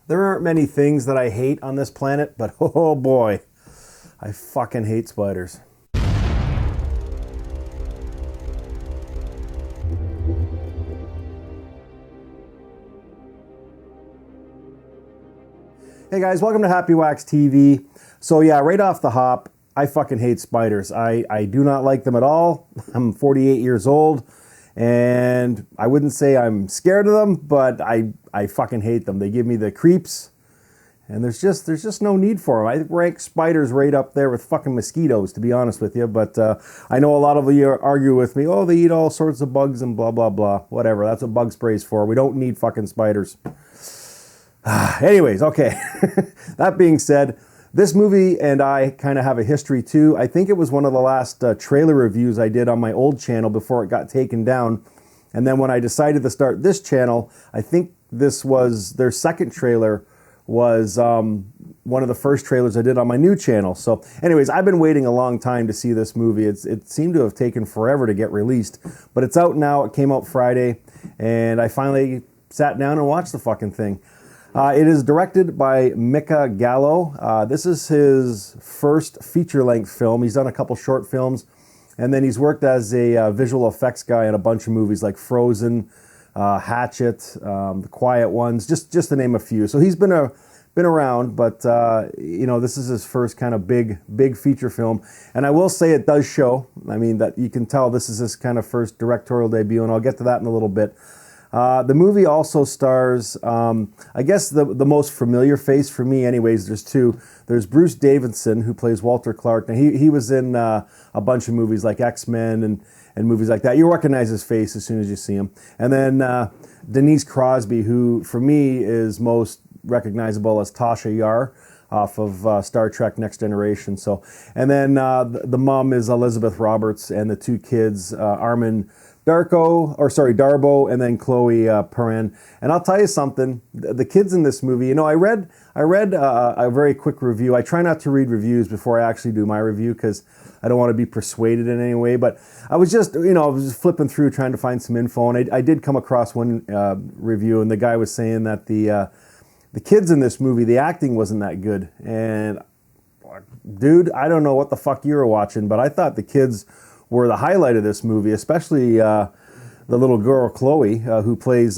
There aren't many things that I hate on this planet, but oh boy, I fucking hate spiders. Hey guys, welcome to Happy Wax TV. So yeah, right off the hop, I fucking hate spiders. I do not like them at all. I'm 48 years old, and I wouldn't say I'm scared of them, but I fucking hate them. They give me the creeps. And there's just no need for them. I rank spiders right up there with fucking mosquitoes, to be honest with you. But I know a lot of you argue with me. Oh, they eat all sorts of bugs and blah, blah, blah. Whatever. That's what bug spray's for. We don't need fucking spiders. Anyways, okay. That being said, this movie and I kind of have a history too. I think it was one of the last trailer reviews I did on my old channel before it got taken down. And then when I decided to start this channel, I think this was their second trailer, was one of the first trailers I did on my new channel. So anyways, I've been waiting a long time to see this movie. It seemed to have taken forever to get released, but it's out now. It came out Friday, and I finally sat down and watched the fucking thing. It is directed by Mika Gallo. This is his first feature-length film. He's done a couple short films, and then he's worked as a visual effects guy in a bunch of movies like Frozen, Hatchet, The Quiet Ones, just to name a few. So he's been around, but you know, this is his first kind of big feature film. And I will say it does show. I mean, that you can tell this is his kind of first directorial debut, and I'll get to that in a little bit. The movie also stars, I guess the most familiar face for me anyways, there's two. There's Bruce Davison, who plays Walter Clark. Now he was in a bunch of movies like X-Men and movies like that. You recognize his face as soon as you see him. And then Denise Crosby, who for me is most recognizable as Tasha Yar off of Star Trek Next Generation. So, and then the mom is Elizabeth Roberts, and the two kids, Armin Darbo, and then Chloe Perrin. And I'll tell you something, the kids in this movie, you know, I read a very quick review. I try not to read reviews before I actually do my review because I don't want to be persuaded in any way, but I was just, you know, I was just flipping through trying to find some info, and I did come across one review, and the guy was saying that the kids in this movie, the acting wasn't that good. And dude, I don't know what the fuck you were watching, but I thought the kids were the highlight of this movie, especially the little girl Chloe, who plays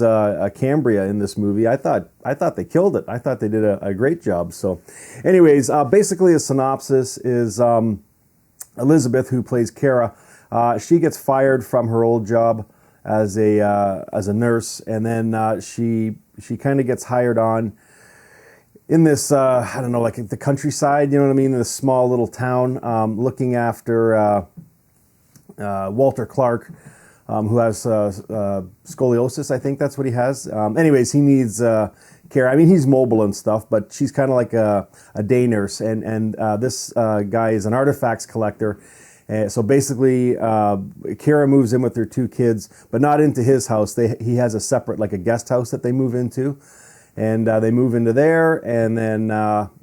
Cambria in this movie. I thought they killed it. I thought they did a great job. So, anyways, basically a synopsis is Elizabeth, who plays Kara. She gets fired from her old job as a nurse, and then she kind of gets hired on in this I don't know, like the countryside. You know what I mean? In this small little town, looking after Walter Clark, who has scoliosis. I think that's what he has. Anyways, he needs care. I mean, he's mobile and stuff, but she's kind of like a day nurse. And this guy is an artifacts collector. So basically, Kara moves in with their two kids, but not into his house. He has a separate, like a guest house that they move into. And they move into there, and then,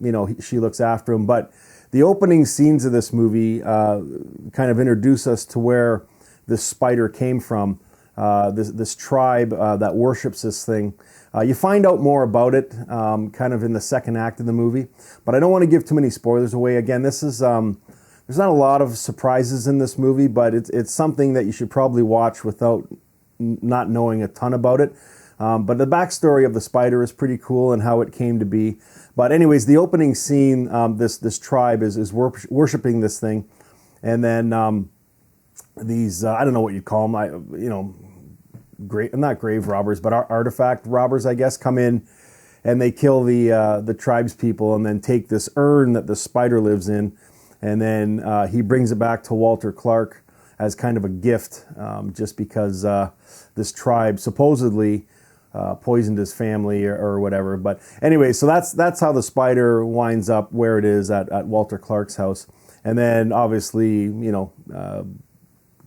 you know, she looks after him. But the opening scenes of this movie kind of introduce us to where this spider came from, this tribe that worships this thing. You find out more about it kind of in the second act of the movie, but I don't want to give too many spoilers away. Again, this is there's not a lot of surprises in this movie, but it's something that you should probably watch without not knowing a ton about it. But the backstory of the spider is pretty cool and how it came to be. But anyways, the opening scene, this tribe is worshiping this thing, and then these I don't know what you'd call them, you know, not grave robbers, but artifact robbers, I guess, come in, and they kill the tribes people, and then take this urn that the spider lives in, and then he brings it back to Walter Clark as kind of a gift, just because this tribe supposedly poisoned his family or whatever. But anyway, so that's how the spider winds up where it is at Walter Clark's house. And then obviously, you know,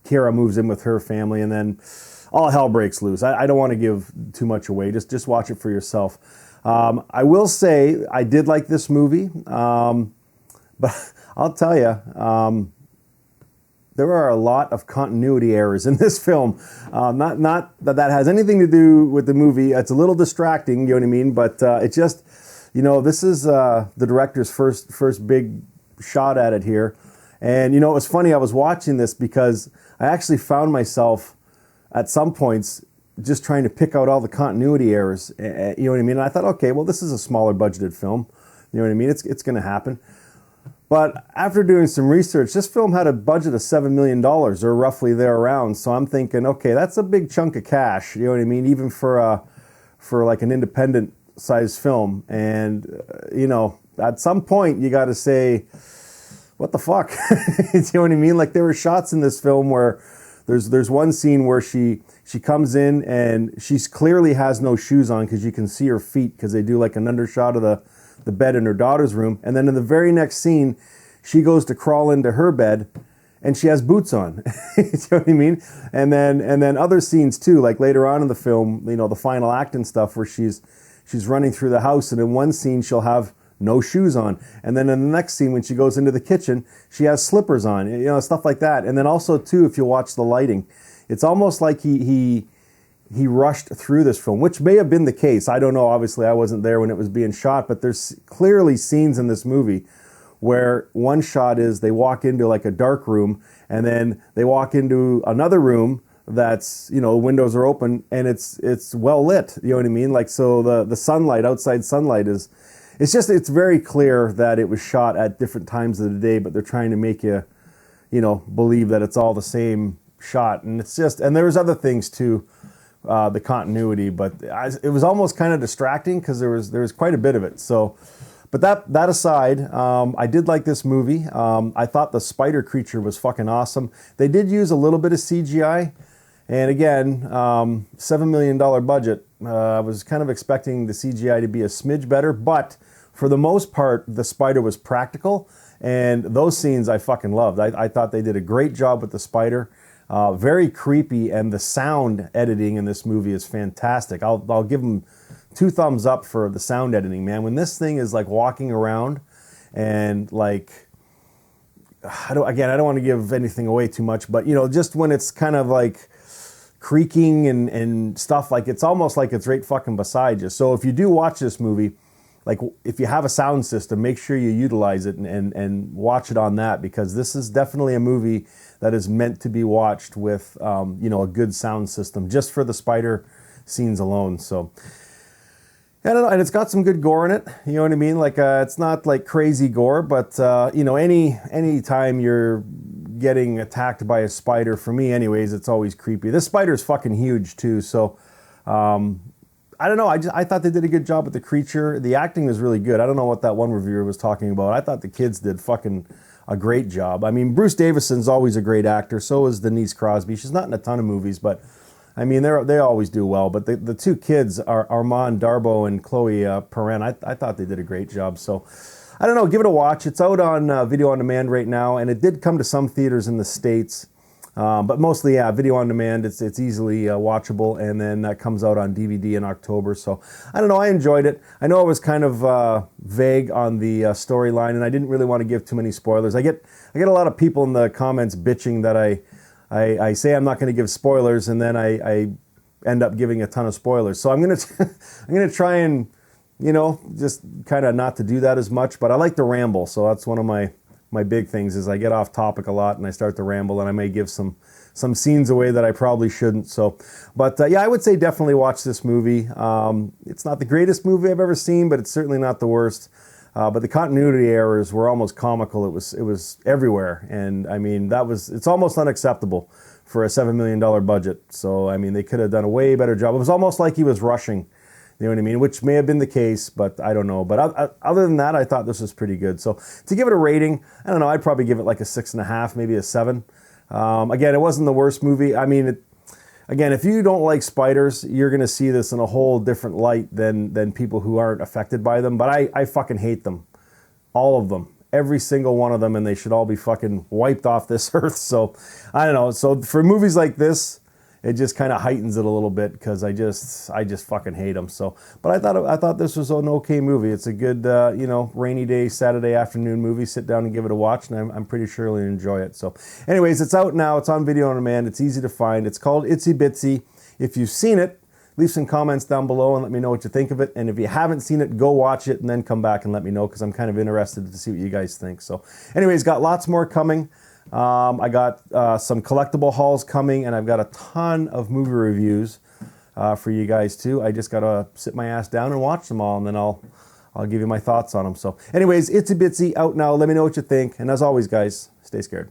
Kara moves in with her family, and then all hell breaks loose. I don't want to give too much away. Just watch it for yourself. I will say I did like this movie, but I'll tell you, there are a lot of continuity errors in this film. Not that has anything to do with the movie. It's a little distracting, you know what I mean? But it just, this is the director's first big shot at it here. And, it was funny, I was watching this because I actually found myself at some points just trying to pick out all the continuity errors, you know what I mean? And I thought, okay, well, this is a smaller budgeted film, you know what I mean? It's going to happen. But after doing some research, this film had a budget of $7 million, or roughly there around. So I'm thinking, okay, that's a big chunk of cash, you know what I mean? Even for like an independent sized film. And, at some point you got to say, what the fuck? You know what I mean? Like, there were shots in this film where there's one scene where she comes in and she clearly has no shoes on because you can see her feet because they do like an undershot of the bed in her daughter's room. And then in the very next scene, she goes to crawl into her bed and she has boots on. You know what I mean? And then other scenes too, like later on in the film, the final act and stuff where she's running through the house, and in one scene she'll have no shoes on. And then in the next scene when she goes into the kitchen, she has slippers on, stuff like that. And then also too, if you watch the lighting, it's almost like he rushed through this film, which may have been the case. I don't know. Obviously, I wasn't there when it was being shot, but there's clearly scenes in this movie where one shot is they walk into like a dark room, and then they walk into another room that's, windows are open and it's well lit. You know what I mean? Like, so the sunlight, outside sunlight it's very clear that it was shot at different times of the day, but they're trying to make you, believe that it's all the same shot. And it's just, and there was other things too, the continuity, but it was almost kind of distracting because there was quite a bit of it. So, but that aside, I did like this movie. I thought the spider creature was fucking awesome. They did use a little bit of CGI, and again, $7 million budget. I was kind of expecting the CGI to be a smidge better, but for the most part, the spider was practical, and those scenes I fucking loved. I thought they did a great job with the spider. Very creepy, and the sound editing in this movie is fantastic. I'll give them 2 thumbs up for the sound editing, man. When this thing is like walking around and like, I don't want to give anything away too much, but just when it's kind of like creaking and stuff, like it's almost like it's right fucking beside you. So if you do watch this movie, like if you have a sound system, make sure you utilize it and watch it on that, because this is definitely a movie that is meant to be watched with a good sound system, just for the spider scenes alone. So I don't know, and it's got some good gore in it. You know what I mean? Like it's not like crazy gore, but any time you're getting attacked by a spider, for me anyways, it's always creepy. This spider's fucking huge too, so I don't know. I thought they did a good job with the creature. The acting was really good. I don't know what that one reviewer was talking about. I thought the kids did fucking a great job. I mean, Bruce Davison's always a great actor. So is Denise Crosby. She's not in a ton of movies, but I mean, they always do well. But the 2 kids are Armand Darbo and Chloe Perrin. I thought they did a great job. So I don't know. Give it a watch. It's out on video on demand right now, and it did come to some theaters in the States. But mostly, video on demand. It's easily watchable, and then that comes out on DVD in October. So I don't know. I enjoyed it. I know I was kind of vague on the storyline, and I didn't really want to give too many spoilers. I get a lot of people in the comments bitching that I say I'm not going to give spoilers, and then I end up giving a ton of spoilers. So I'm gonna try and just kind of not to do that as much. But I like to ramble, so that's one of my big things is I get off topic a lot and I start to ramble, and I may give some scenes away that I probably shouldn't. So, but I would say definitely watch this movie. It's not the greatest movie I've ever seen, but it's certainly not the worst. But the continuity errors were almost comical. It was everywhere, and I mean it's almost unacceptable for a $7 million budget. So I mean they could have done a way better job. It was almost like he was rushing. You know what I mean? Which may have been the case, but I don't know. But other than that, I thought this was pretty good. So to give it a rating, I don't know. I'd probably give it like a 6.5, maybe a 7. Again, it wasn't the worst movie. I mean, again, if you don't like spiders, you're going to see this in a whole different light than people who aren't affected by them. But I fucking hate them. All of them. Every single one of them. And they should all be fucking wiped off this earth. So I don't know. So for movies like this, it just kind of heightens it a little bit because I just fucking hate them. So, but I thought this was an okay movie. It's a good you know, rainy day Saturday afternoon movie. Sit down and give it a watch, and I'm pretty sure you'll enjoy it. So, anyways, it's out now. It's on video on demand. It's easy to find. It's called Itsy Bitsy. If you've seen it, leave some comments down below and let me know what you think of it. And if you haven't seen it, go watch it and then come back and let me know, because I'm kind of interested to see what you guys think. So anyways, got lots more coming. I got some collectible hauls coming, and I've got a ton of movie reviews for you guys too. I just got to sit my ass down and watch them all, and then I'll give you my thoughts on them. So anyways, Itsy Bitsy out now. Let me know what you think. And as always, guys, stay scared.